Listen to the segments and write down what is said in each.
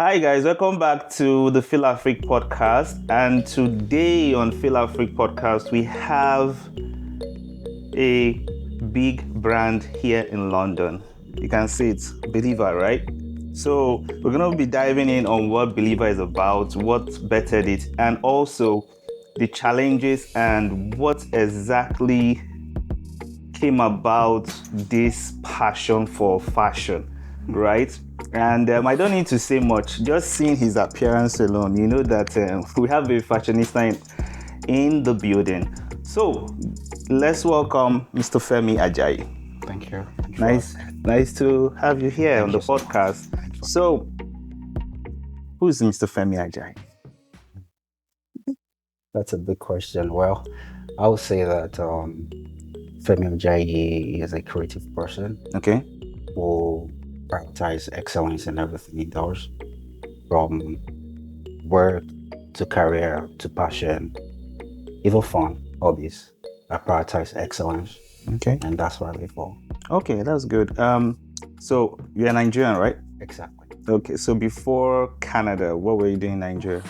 Hi guys, welcome back to the FilAfrik Podcast. And today on FilAfrik Podcast, we have a big brand here in London. You can see it's Bilivar, right? So we're going to be diving in on what Bilivar is about, what bettered it, and also the challenges and what exactly came about this passion for fashion, right? And I don't need to say much. Just seeing his appearance alone, you know that we have a fashionista in the building. So let's welcome Mr. Femi Ajayi. Thank you. Nice to have you here on the podcast. So, who is Mr. Femi Ajayi? That's a big question. Well, I would say that Femi Ajayi is a creative person. Okay. Who prioritize excellence in everything he does, from work to career to passion, even fun, hobbies. I prioritize excellence. Okay. And that's what I live for. Okay, that's good. So you're Nigerian, right? Exactly. Okay, so before Canada, what were you doing in Nigeria?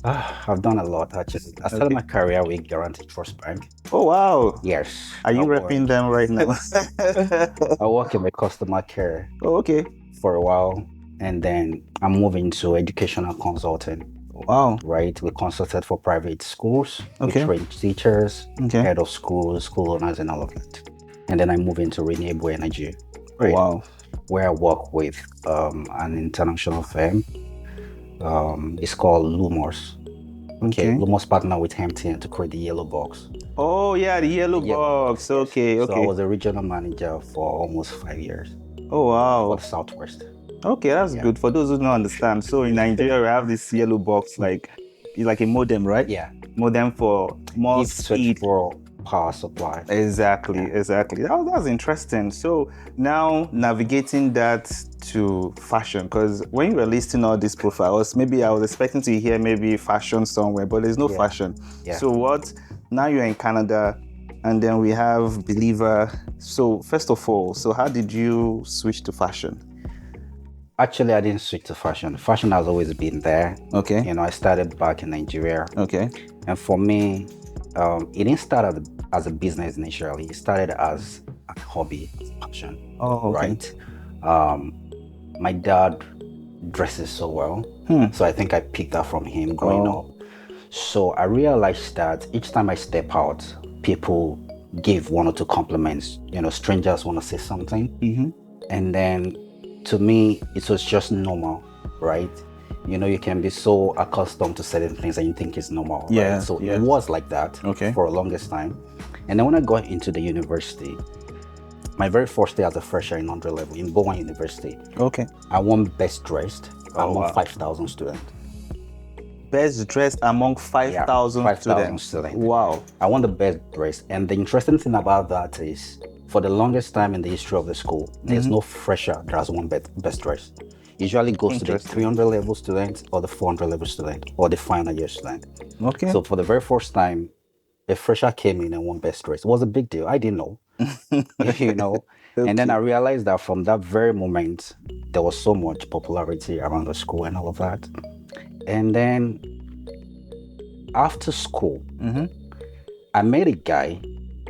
I've done a lot actually. I started my career with Guaranteed Trust Bank. Oh wow! Yes. Are you repping them right now? I work in customer care. Oh, okay. For a while, and then I'm moving to educational consulting. Wow. Right, we consulted for private schools. Okay. We trained teachers, okay. head of schools, school owners, and all of that. And then I move into renewable energy. Right? Wow. Where I work with an international firm. It's called Lumos. Okay. Lumos partner with MTN to create the yellow box. Oh yeah, the yellow box. Okay. So I was a regional manager for almost 5 years. Oh wow. For the Southwest. Okay, that's good. For those who don't understand, so in Nigeria we have this yellow box, like a modem, right? Yeah. Modem for more speed. For power supply. Exactly. That's interesting. So now navigating that to fashion, because when you were listing all these profiles, maybe I was expecting to hear maybe fashion somewhere, but there's no fashion. Yeah. So what? Now you're in Canada, and then we have Bilivar. So first of all, so how did you switch to fashion? Actually, I didn't switch to fashion. Fashion has always been there. Okay. I started back in Nigeria. Okay. And for me, it didn't start as a business initially. It started as a hobby, passion. Oh, okay. Right? My dad dresses so well. So I think I picked that from him growing up. So I realized that each time I step out, people give one or two compliments. Strangers want to say something. Mm-hmm. And then to me, it was just normal, right? You can be so accustomed to certain things and you think it's normal. Yeah. Right? So it was like that for the longest time. And then when I got into the university, my very first day as a fresher in underlevel in Bowen University, I won best dressed among 5,000 students. Best dressed among 5,000 students. Wow. I won the best dressed. And the interesting thing about that is, for the longest time in the history of the school, there's no fresher that has won best dressed. Usually goes to the 300 level student or the 400 level student or the final year student. Okay. So for the very first time, a fresher came in and won best dressed. It was a big deal. I didn't know. And then I realized that from that very moment, there was so much popularity around the school and all of that. And then after school, I met a guy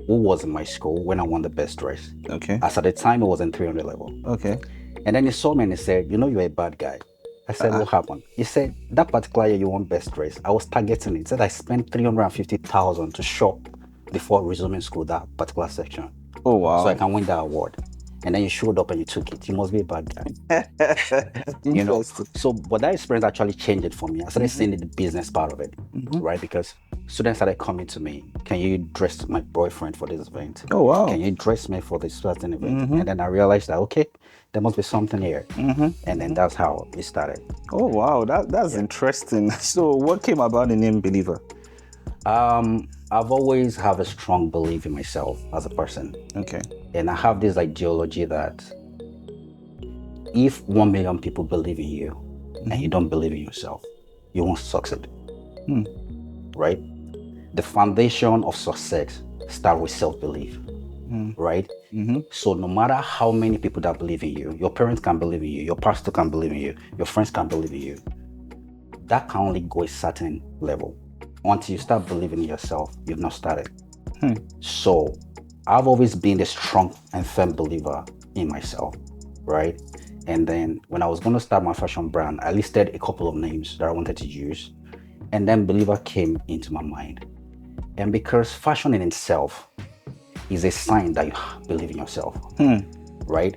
who was in my school when I won the best dress. Okay. As at the time, it was in 300 level. Okay. And then he saw me and he said, you're a bad guy. I said, what happened? He said, that particular year you won best dress, I was targeting it. He said, I spent 350,000 to shop before resuming school, that particular section. Oh, wow. So I can win that award. And then you showed up and you took it. You must be a bad guy. So, but that experience actually changed it for me. I started seeing the business part of it, right? Because students started coming to me. Can you dress my boyfriend for this event? Oh, wow. Can you dress me for this certain event? And then I realized that, okay, there must be something here. And then that's how it started. Oh, wow. That's interesting. So what came about the name Bilivar? I've always have a strong belief in myself as a person. Okay. And I have this ideology that if 1 million people believe in you and you don't believe in yourself, you won't succeed. Right? The foundation of success starts with self-belief. right? So no matter how many people that believe in you, your parents can believe in you, your pastor can believe in you, your friends can believe in you, that can only go a certain level. Until you start believing in yourself, you've not started. So I've always been a strong and firm believer in myself, right? And then when I was going to start my fashion brand, I listed a couple of names that I wanted to use. And then Believer came into my mind. And because fashion in itself is a sign that you believe in yourself, right?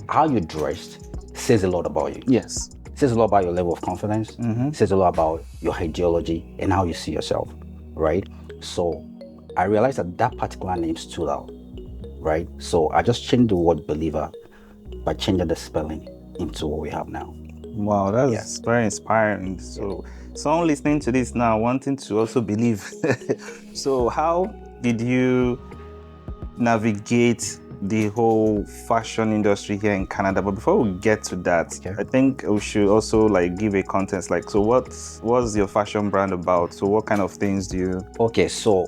How you dressed says a lot about you. Yes. It says a lot about your level of confidence. It says a lot about your ideology and how you see yourself, right? So I realized that that particular name stood out, right? So I just changed the word believer by changing the spelling into what we have now. Wow, that's very inspiring. So someone listening to this now wanting to also believe. So how did you navigate the whole fashion industry here in Canada? But before we get to that, I think we should also like give a context. Like, so what's your fashion brand about? So what kind of things do you? Okay, so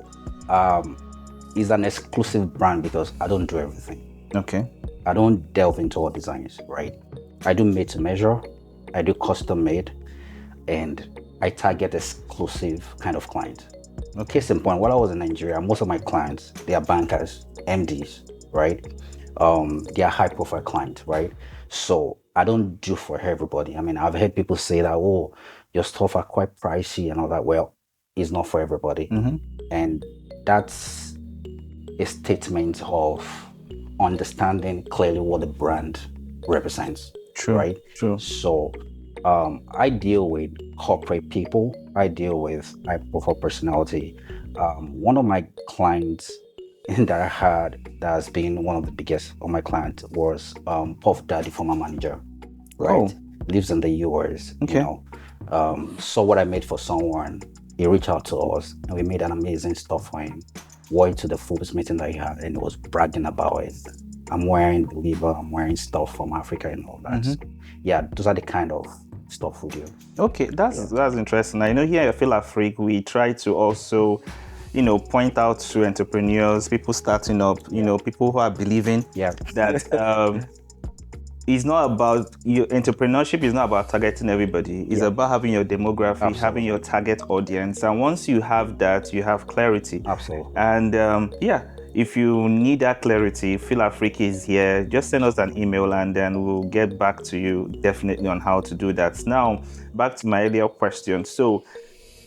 it's an exclusive brand because I don't do everything. Okay. I don't delve into all designs, right? I do made to measure, I do custom made, and I target exclusive kind of client. Case in point, while I was in Nigeria, most of my clients, they are bankers, MDs, right? They are high profile clients, right? So I don't do for everybody. I mean, I've heard people say that, oh, your stuff are quite pricey and all that. Well, it's not for everybody. And that's a statement of understanding clearly what the brand represents. True. Right? True. So I deal with corporate people. I deal with high profile personality. One of my clients that I had that has been one of the biggest of my clients was Puff Daddy, former manager. Right? Lives in the US. Okay. You know, saw what I made for someone. He reached out to us and we made an amazing stuff for him. Wore it to the Forbes meeting that he had and he was bragging about it. I'm wearing Bilivar, I'm wearing stuff from Africa and all that. Yeah, those are the kind of stuff we do. Okay, that's interesting. I know here at FilAfrik, we try to also, point out to entrepreneurs, people starting up, people who are believing that it's not about your entrepreneurship is not about targeting everybody. It's about having your demography, having your target audience. And once you have that, you have clarity. Absolutely. And if you need that clarity, FilAfrik is here. Just send us an email and then we'll get back to you definitely on how to do that. Now, back to my earlier question. So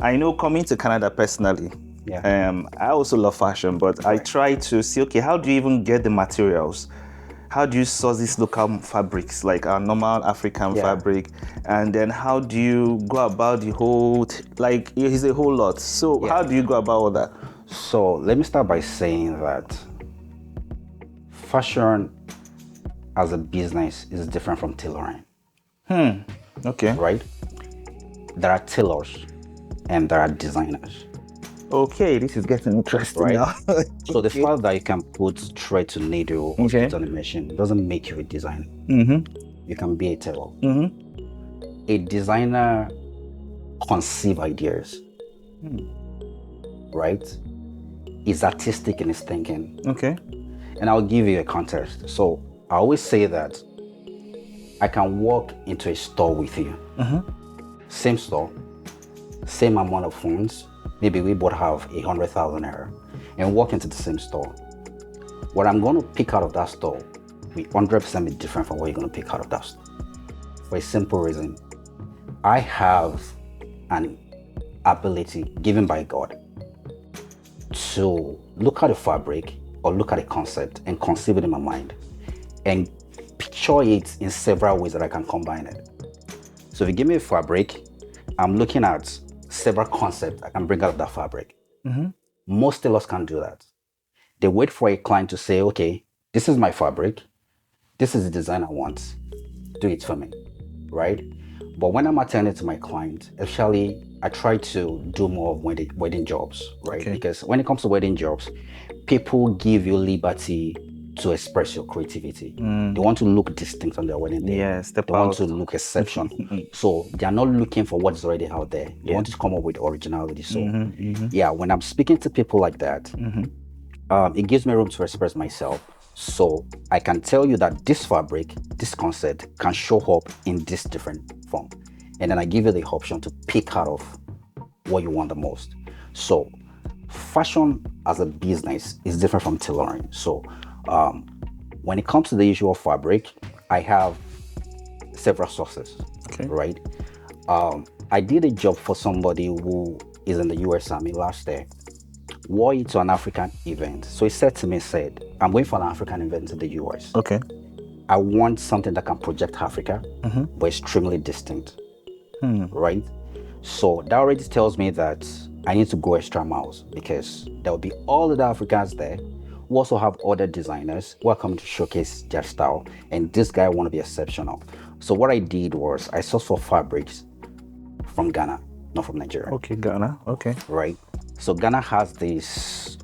I know coming to Canada personally, I also love fashion, but I try to see, okay, how do you even get the materials? How do you source these local fabrics, like our normal African fabric? And then how do you go about the whole, it's a whole lot. So how do you go about all that? So let me start by saying that fashion as a business is different from tailoring. Okay. Right? There are tailors and there are designers. Okay, this is getting interesting now. So the fact that you can put thread to needle or put on a machine doesn't make you a designer. You can be a tailor. A designer conceives ideas, right? Is artistic in his thinking. Okay. And I'll give you a context. So I always say that I can walk into a store with you. Same store, same amount of funds. Maybe we both have 100,000 naira and walk into the same store. What I'm going to pick out of that store will 100% be different from what you're going to pick out of that store. For a simple reason, I have an ability given by God to look at a fabric or look at a concept and conceive it in my mind and picture it in several ways that I can combine it. So if you give me a fabric, I'm looking at several concepts I can bring out of that fabric. Most tailors can't do that. They wait for a client to say, okay, this is my fabric. This is the design I want. Do it for me, right? But when I'm attending to my client, actually, I try to do more of wedding jobs, right? Because when it comes to wedding jobs, people give you liberty to express your creativity. They want to look distinct on their wedding day. They want to look exceptional. So they're not looking for what's already out there. They want to come up with originality. So when I'm speaking to people like that, It gives me room to express myself. So I can tell you that this fabric, this concept can show up in this different form. And then I give you the option to pick out of what you want the most. So fashion as a business is different from tailoring. So when it comes to the issue of fabric, I have several sources, Okay. right? I did a job for somebody who is in the US Army last year, wore it to an African event. So he said to me, I'm going for an African event in the US. Okay. I want something that can project Africa, but extremely distinct, right? So that already tells me that I need to go extra miles, because there will be all of the Africans there who also have other designers who are coming to showcase their style, and this guy want to be exceptional. So what I did was I sourced for fabrics from Ghana, not from Nigeria. Okay, Ghana. Okay. Right? So Ghana has this,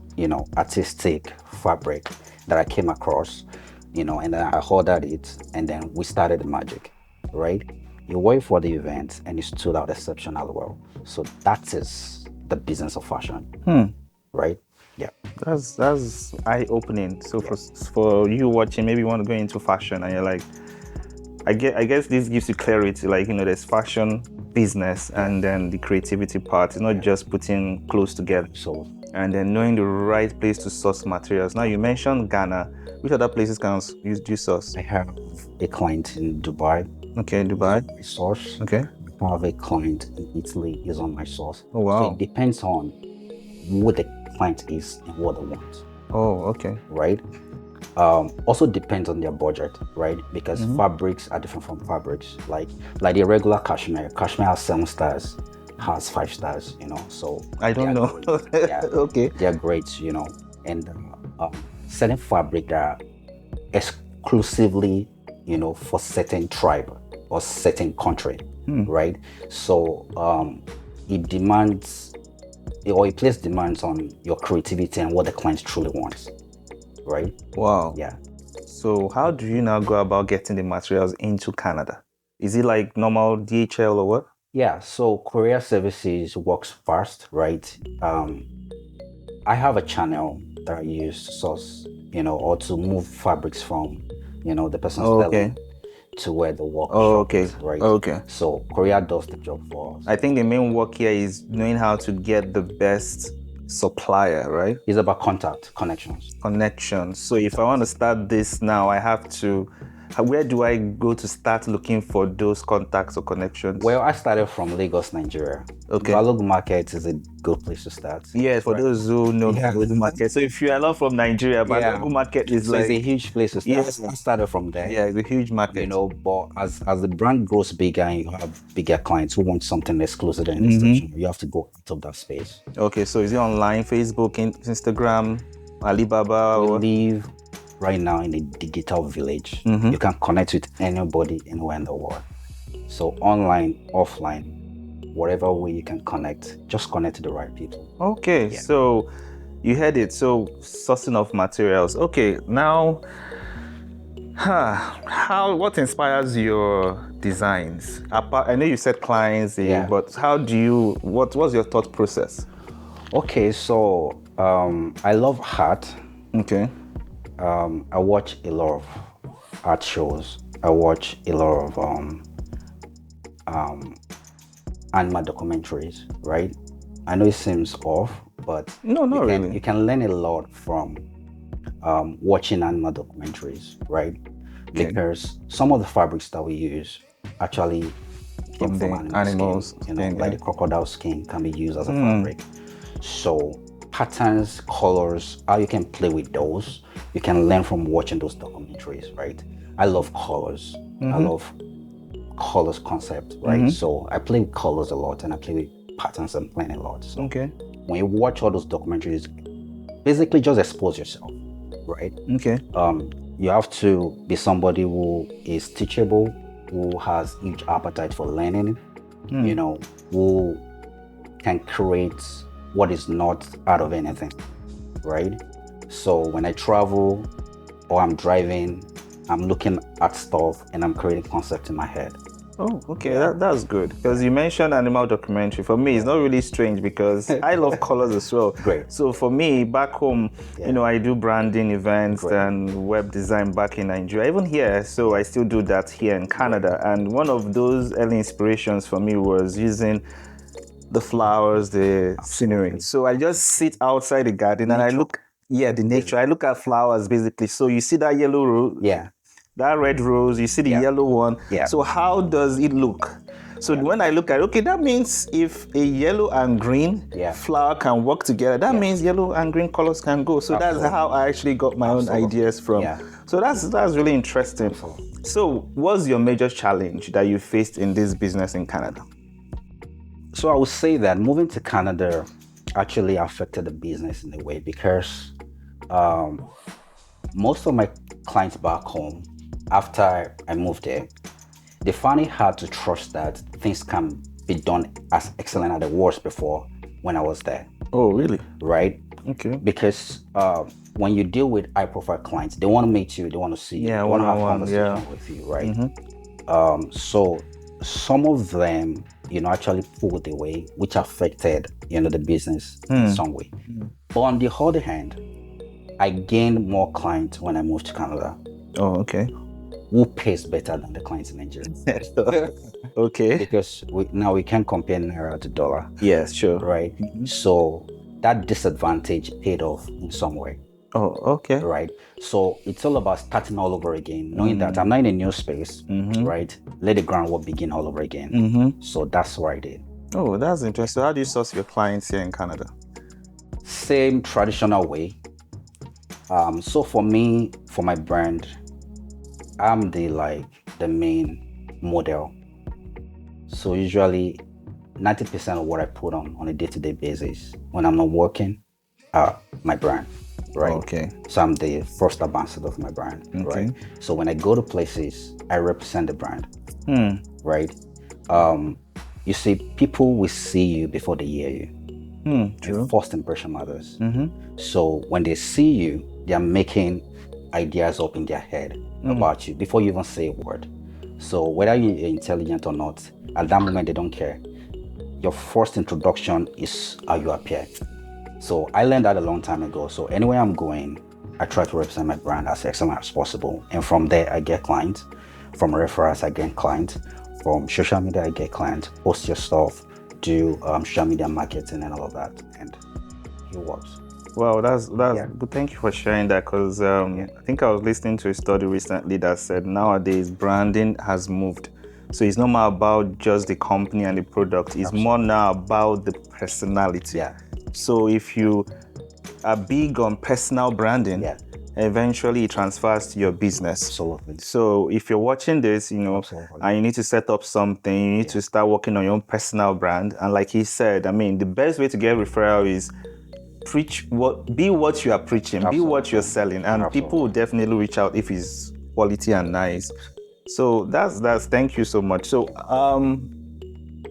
artistic fabric that I came across, and then I ordered it, and then we started the magic, right? You wait for the event and it stood out exceptionally well. So that is the business of fashion, right? Yeah. That's eye-opening. So for you watching, maybe you want to go into fashion and you're like, I guess this gives you clarity. Like, there's fashion business and then the creativity part. It's not just putting clothes together. So And then knowing the right place to source materials. Now you mentioned Ghana. Which other places can you source? I have a client in Dubai. Okay, Dubai. My source. Okay. I have a client in Italy is on my source. Oh wow. So it depends on who the client is and what they want. Oh, okay. Right? Also depends on their budget, right? Because fabrics are different from fabrics. Like the regular cashmere. Cashmere has 7 stars, has 5 stars, So I don't know. yeah, Okay. they're great, And certain fabric that are exclusively, for certain tribe or certain country, right? So it demands, or it places demands on your creativity and what the client truly wants, right? Wow. Yeah. So how do you now go about getting the materials into Canada? Is it like normal DHL or what? Yeah, so courier services works fast, right? I have a channel that I use to source, or to move fabrics from, the person's dwelling to where the workshop is, right? Okay. So courier does the job for us. I think the main work here is knowing how to get the best supplier, right? It's about connections. So if I want to start this now, I have to, where do I go to start looking for those contacts or connections? Well, I started from Lagos, Nigeria. Okay. Balogun Market is a good place to start. Yes, for those who know Balogun Market. So if you are not from Nigeria, Balogun Market is it's a huge place to start. Yes. I started from there. Yeah, it's a huge market. But as the brand grows bigger and you have bigger clients who want something exclusive and exceptional, you have to go out of that space. Okay, so is it online, Facebook, Instagram, Alibaba? We live right now in a digital village. You can connect with anybody anywhere in the world. So online, offline, whatever way you can connect, just connect to the right people. Okay, so you heard it. So sourcing of materials. Okay, now, what inspires your designs? I know you said clients, but what's your thought process? Okay, so I love art. Okay. I watch a lot of art shows. I watch a lot of animal documentaries, right? I know it seems off, but no, not really. You can learn a lot from watching animal documentaries, right? Okay. Because some of the fabrics that we use actually came from animals. Skin, like the crocodile skin can be used as a fabric. So patterns, colors, how you can play with those, you can learn from watching those documentaries, right? I love colors. I love colors concept, right? So I play with colors a lot and I play with patterns and plan a lot. So when you watch all those documentaries, basically just expose yourself, right? Okay. You have to be somebody who is teachable, who has huge appetite for learning, who can create what is not out of anything, right? So when I travel or I'm driving, I'm looking at stuff and I'm creating concepts in my head. Oh, okay, that's good. Because you mentioned animal documentary. For me, it's not really strange because I love colors as well. Great. So for me, back home, I do branding events and web design back in Nigeria, even here. So I still do that here in Canada. And one of those early inspirations for me was using the flowers, the scenery. So I just sit outside the garden and I look, the nature. I look at flowers basically. So you see that yellow rose, that red rose, you see the yellow one. So how does it look? So when I look at it, okay, that means if a yellow and green flower can work together, that means yellow and green colors can go. So that's how I actually got my own ideas from. So that's really interesting. So what's your major challenge that you faced in this business in Canada? So I would say that moving to Canada actually affected the business in a way because most of my clients back home, after I moved there, they found it hard to trust that things can be done as excellent as it was before when I was there. Oh, really? Right? Okay. Because when you deal with high-profile clients, they want to meet you, they want to see you, they want to have conversation with you, right? So some of them, actually pulled away, which affected, the business in some way. But on the other hand, I gained more clients when I moved to Canada. Oh, okay. Who pays better than the clients in Nigeria? Okay. Because now we can compare Naira to dollar. Yes, sure. Right? So that disadvantage paid off in some way. Oh, okay. Right? So it's all about starting all over again, knowing that I'm not in a new space, right? Let the groundwork begin all over again. So that's what I did. Oh, that's interesting. So how do you source your clients here in Canada? Same traditional way. So for me, for my brand, I'm the main model. So usually 90% of what I put on a day-to-day basis when I'm not working, my brand, right? Okay. So I'm the first ambassador of my brand, right? So when I go to places, I represent the brand, right? You see, people will see you before they hear you. True. First impression matters. So when they see you, they are making ideas up in their head about you before you even say a word. So whether you're intelligent or not, at that moment they don't care. Your first introduction is how you appear. So I learned that a long time ago. So anywhere I'm going, I try to represent my brand as excellent as possible. And from there, I get clients. From referrals, I get clients. From social media, I get clients. Post your stuff, do social media marketing and all of that. And it works. Wow, that's good. Thank you for sharing that because I think I was listening to a study recently that said nowadays branding has moved. So it's not more about just the company and the product. It's more now about the personality. So if you are big on personal branding, eventually it transfers to your business. Absolutely. So if you're watching this, and you need to set up something, you need to start working on your own personal brand. And like he said, I mean, the best way to get referral is be what you are preaching, be what you're selling, and people will definitely reach out if it's quality and nice. So that's thank you so much. So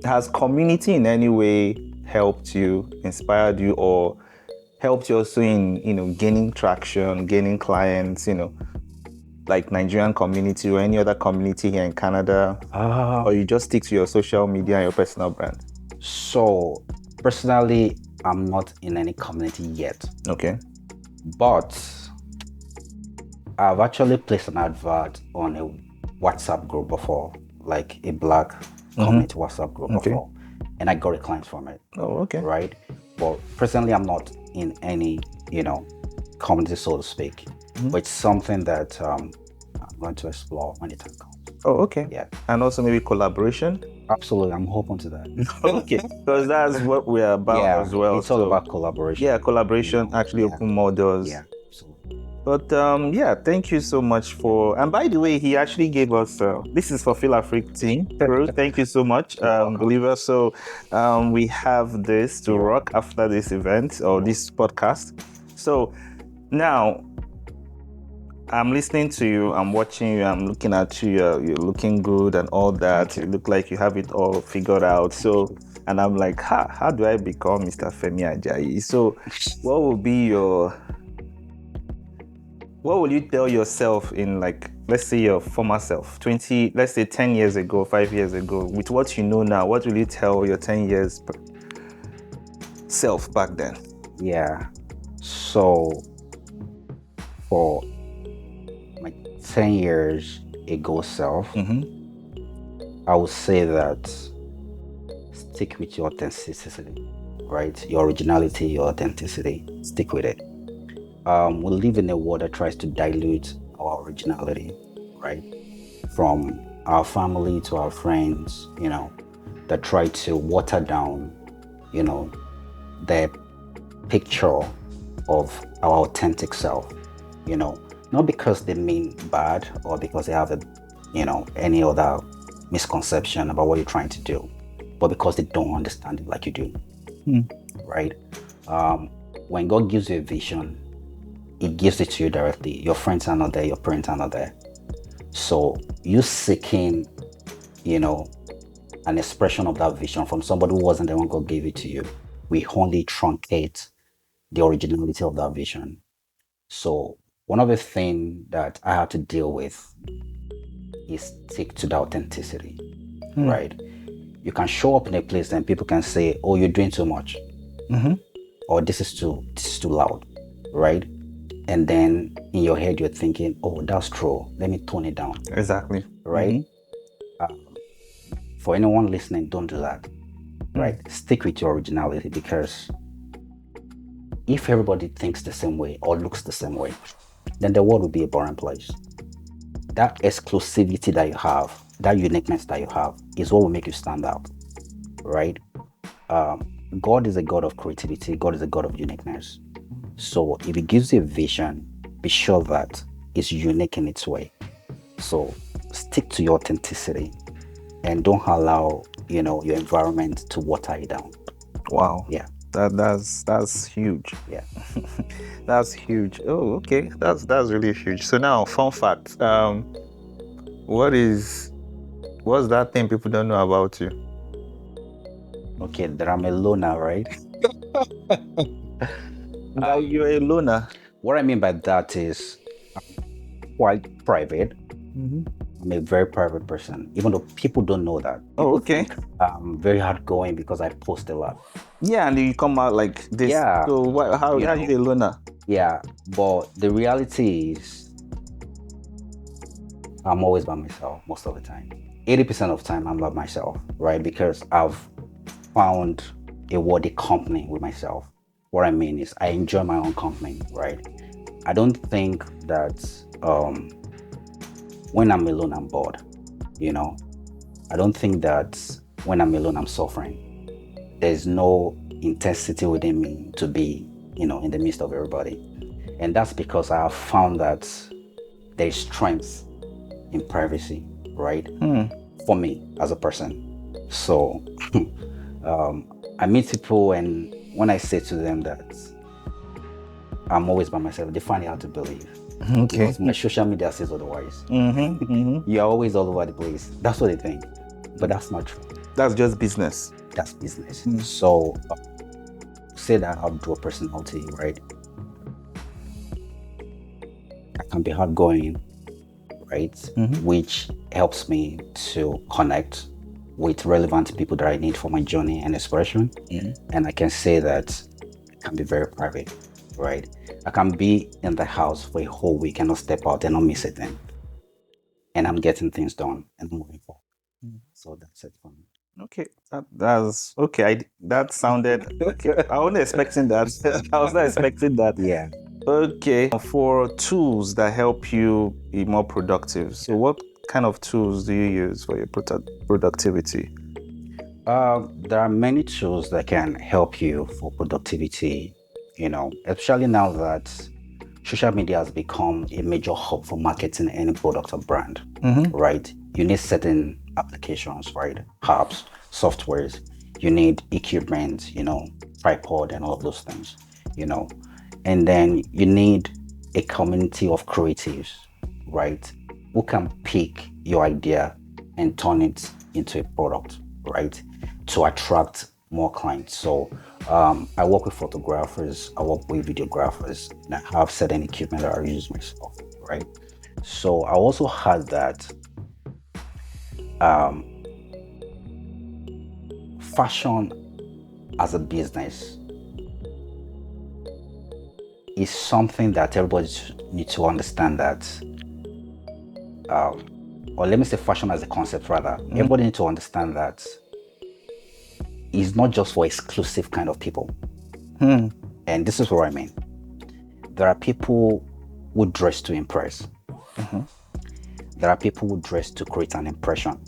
has community in any way helped you, inspired you, or helped you also in gaining traction, gaining clients, like Nigerian community or any other community here in Canada, or you just stick to your social media and your personal brand? So personally, I'm not in any community yet. Okay. But I've actually placed an advert on a WhatsApp group before, like a Black community WhatsApp group before, and I got a client from it. Oh, okay. Right? But personally, I'm not in any, community, so to speak. But it's something that I'm going to explore when the time comes. Oh, okay. Yeah. And also maybe collaboration? Absolutely, I'm open to that. Okay, because that's what we're about as well. It's all about collaboration. Yeah, collaboration actually open more doors. Yeah, absolutely. But thank you so much for. And by the way, he actually gave us. This is for FilAfrik team. Thank you so much, Bilivar. So we have this to rock after this event or this podcast. So now I'm listening to you, I'm watching you, I'm looking at you, you're looking good and all that. You look like you have it all figured out. So, and I'm like, how do I become Mr. Femi Ajayi? So what What will you tell yourself in, like, let's say your former self, 20, let's say 10 years ago, 5 years ago, with what you know now, what will you tell your 10 years self back then? Yeah. So for my 10 years ago self, I would say that stick with your authenticity, right? Your originality, your authenticity, stick with it. We live in a world that tries to dilute our originality, right? From our family to our friends, that try to water down, the picture of our authentic self, not because they mean bad or because they have any other misconception about what you're trying to do, but because they don't understand it like you do, right? When God gives you a vision, He gives it to you directly. Your friends are not there, your parents are not there. So you seeking, an expression of that vision from somebody who wasn't the one God gave it to you, we only truncate the originality of that vision. So one of the things that I had to deal with is stick to the authenticity, right? You can show up in a place and people can say, "Oh, you're doing too much," or this is too loud, right? And then in your head you're thinking, "Oh, that's true. Let me tone it down." Exactly. Right? For anyone listening, don't do that. Right? Stick with your originality, because if everybody thinks the same way or looks the same way, then the world will be a boring place. That exclusivity that you have, that uniqueness that you have, is what will make you stand out, right? God is a God of creativity. God is a God of uniqueness. So if He gives you a vision, be sure that it's unique in its way. So stick to your authenticity and don't allow, your environment to water it down. Wow. Yeah. That's huge. Yeah. That's huge. Oh, okay. That's really huge. So now, fun fact. What's that thing people don't know about you? Okay, that I'm a loner, right? You're a loner. What I mean by that is I'm quite private. I'm a very private person, even though people don't know that. People okay. think I'm very hardgoing because I post a lot. Yeah, and you come out like this. Yeah. So how are you a loner? Yeah, but the reality is I'm always by myself most of the time. 80% of the time I'm by myself, right? Because I've found a worthy company with myself. What I mean is I enjoy my own company, right? I don't think that when I'm alone, I'm bored, I don't think that when I'm alone, I'm suffering. There's no intensity within me to be, in the midst of everybody. And that's because I have found that there's strength in privacy, right? For me as a person. So I meet people, and when I say to them that I'm always by myself, they find it hard to believe. Okay. Because my social media says otherwise. You're always all over the place. That's what they think. But that's not true. That's just business. That's business. So say that I have dual personality, right? I can be hardgoing, right? Which helps me to connect with relevant people that I need for my journey and expression. And I can say that I can be very private, right? I can be in the house for a whole week and not step out and not miss a thing. And I'm getting things done and moving forward. So that's it for me. Okay, that's okay. That sounded okay. I wasn't expecting that. I was not expecting that. Yeah. Okay. For tools that help you be more productive, so what kind of tools do you use for your productivity? There are many tools that can help you for productivity, especially now that social media has become a major hub for marketing any product or brand, right? You need certain applications, right? Apps, softwares, you need equipment, tripod and all of those things, and then you need a community of creatives, right? Who can pick your idea and turn it into a product, right? To attract more clients. So I work with photographers, I work with videographers, and I have certain equipment that I use myself, right? So I also had that fashion as a business is something that everybody needs to understand that, or let me say fashion as a concept rather. Everybody needs to understand that it's not just for exclusive kind of people. And this is what I mean. There are people who dress to impress. There are people who dress to create an impression.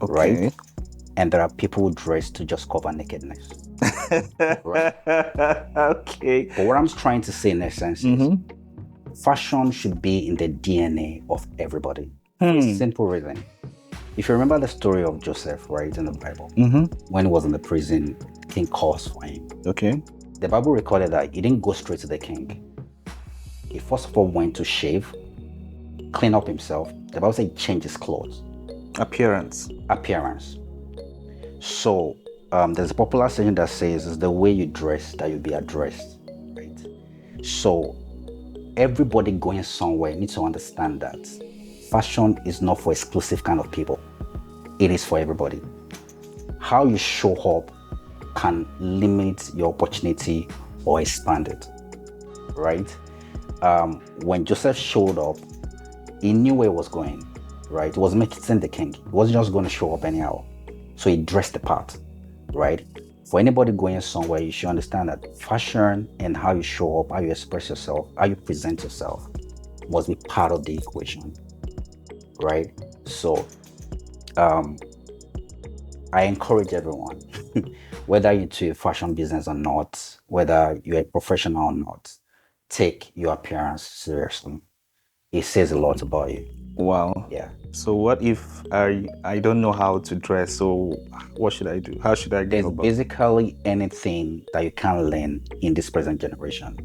Okay. Right? And there are people who dress to just cover nakedness. Right? Okay. But what I'm trying to say in essence is fashion should be in the DNA of everybody. For a simple reason. If you remember the story of Joseph, right, in the Bible, when he was in the prison, king calls for him. Okay. The Bible recorded that he didn't go straight to the king. He first of all went to shave, clean up himself. The Bible said he changed his clothes. Appearance. So there's a popular saying that says it's the way you dress that you'll be addressed, right? So everybody going somewhere needs to understand that fashion is not for exclusive kind of people. It is for everybody. How you show up can limit your opportunity or expand it, right? When Joseph showed up, he knew where he was going, right? He was making the king. He wasn't just going to show up anyhow. So he dressed the part, right? For anybody going somewhere, you should understand that fashion and how you show up, how you express yourself, how you present yourself must be part of the equation, right? So I encourage everyone, whether you're into a fashion business or not, whether you're a professional or not, take your appearance seriously. It says a lot about you. Wow. Yeah. So what if I don't know how to dress? So what should I do? How should I There's go about? basically anything that you can learn in this present generation.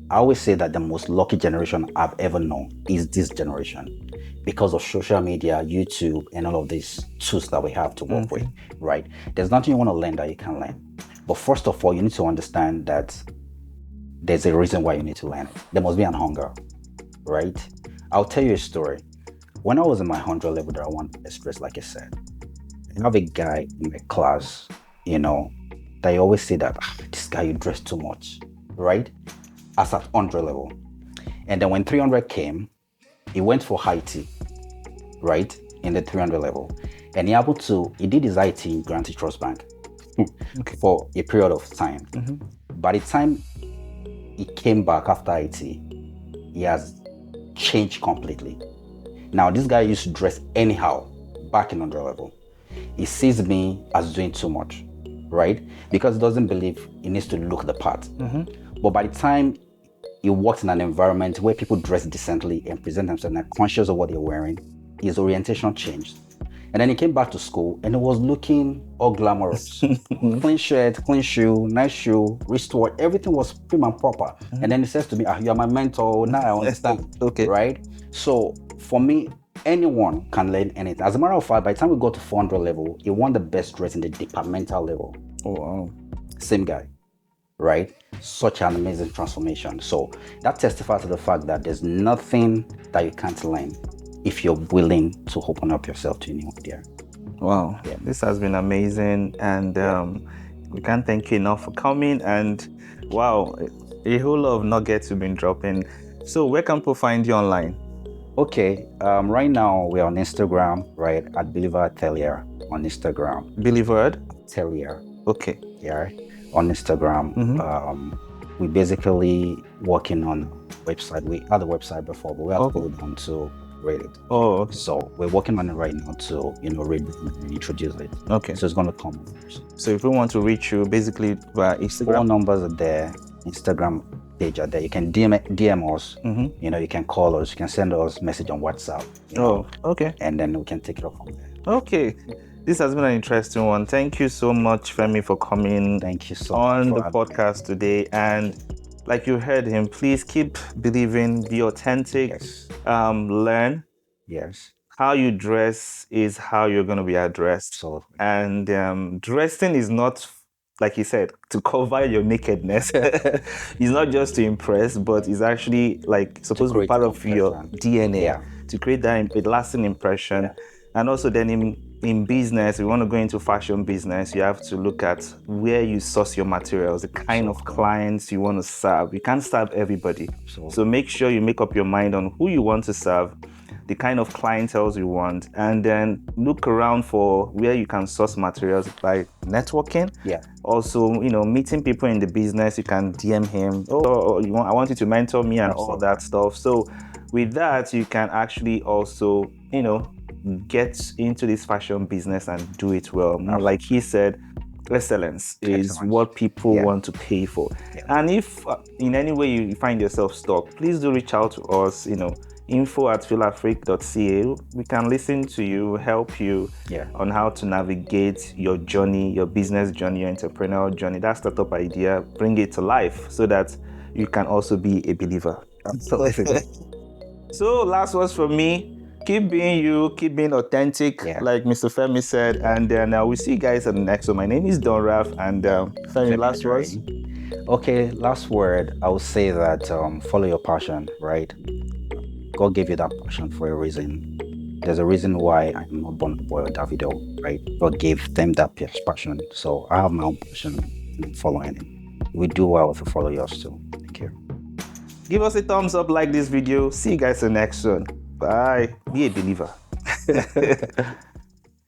I always say that the most lucky generation I've ever known is this generation because of social media, YouTube, and all of these tools that we have to work with, right? There's nothing you want to learn that you can learn. But first of all, you need to understand that there's a reason why you need to learn it. There must be an hunger, right? I'll tell you a story. When I was in my 100 level that I want to express, like I said, I have a guy in my class, that I always say that, this guy, you dress too much, right? As at 100 level. And then when 300 came, he went for IT, right? In the 300 level. And he did his IT in Guaranty Trust Bank for a period of time. By the time he came back after IT, he has changed completely. Now, this guy used to dress anyhow back in 100 level. He sees me as doing too much, right? Because he doesn't believe he needs to look the part. But by the time he works in an environment where people dress decently and present themselves and are conscious of what they're wearing, his orientation changed. And then he came back to school and he was looking all glamorous. Clean shirt, clean shoe, nice shoe, wristwatch, everything was prim and proper. And then he says to me, you're my mentor, now I understand. Okay. Right? So for me, anyone can learn anything. As a matter of fact, by the time we got to 400 level, he won the best dress in the departmental level. Oh, wow. Same guy, right? Such an amazing transformation. So that testifies to the fact that there's nothing that you can't learn if you're willing to open up yourself to anyone there. Wow. Yeah. This has been amazing. And we can't thank you enough for coming. And wow, a whole lot of nuggets you've been dropping. So where can people find you online? Okay, right now we're on Instagram, right, at Bilivar Atelier on Instagram. Bilivar Atelier. Okay. Yeah, on Instagram. We basically working on website. We had a website before, but we have to put it on to rate it. Oh, okay. So we're working on it right now to, introduce it. Okay. So it's going to come. So if we want to reach you, basically via Instagram. Phone numbers are there. Instagram page are there. You can DM us. You can call us. You can send us message on WhatsApp. Okay. And then we can take it up from there. Okay. This has been an interesting one. Thank you so much, Femi, for coming. Thank you so on much the podcast today. And like you heard him, please keep believing, be authentic, Yes. Learn. Yes. How you dress is how you're going to be addressed. Absolutely. And dressing is not like you said, to cover your nakedness. It's not just to impress, but it's actually like supposed to be part of your DNA to create that lasting impression. And also then in business, if you want to go into fashion business, you have to look at where you source your materials, the kind of clients you want to serve. You can't serve everybody. So make sure you make up your mind on who you want to serve, the kind of clientele you want, and then look around for where you can source materials by networking. Also, meeting people in the business. You can DM him, I want you to mentor me and all that stuff. So with that, you can actually also, get into this fashion business and do it well. Like he said, excellence is what people want to pay for. And if in any way you find yourself stuck, please do reach out to us, info@filafrik.ca. We can listen to you, help you on how to navigate your journey, your business journey, your entrepreneurial journey, that startup idea, bring it to life so that you can also be a believer. So last words from me. Keep being you, keep being authentic, like Mr. Femi said. And then we'll see you guys at the next one. My name is Don Raf, and Femi, last words? Okay, last word. I would say that follow your passion, right? God gave you that passion for a reason. There's a reason why I'm not Burna Boy or Davido, right? God gave them that passion. So I have my own passion in following him. We do well to follow yours too. Thank you. Give us a thumbs up, like this video. See you guys in the next one. Bye. Be a believer.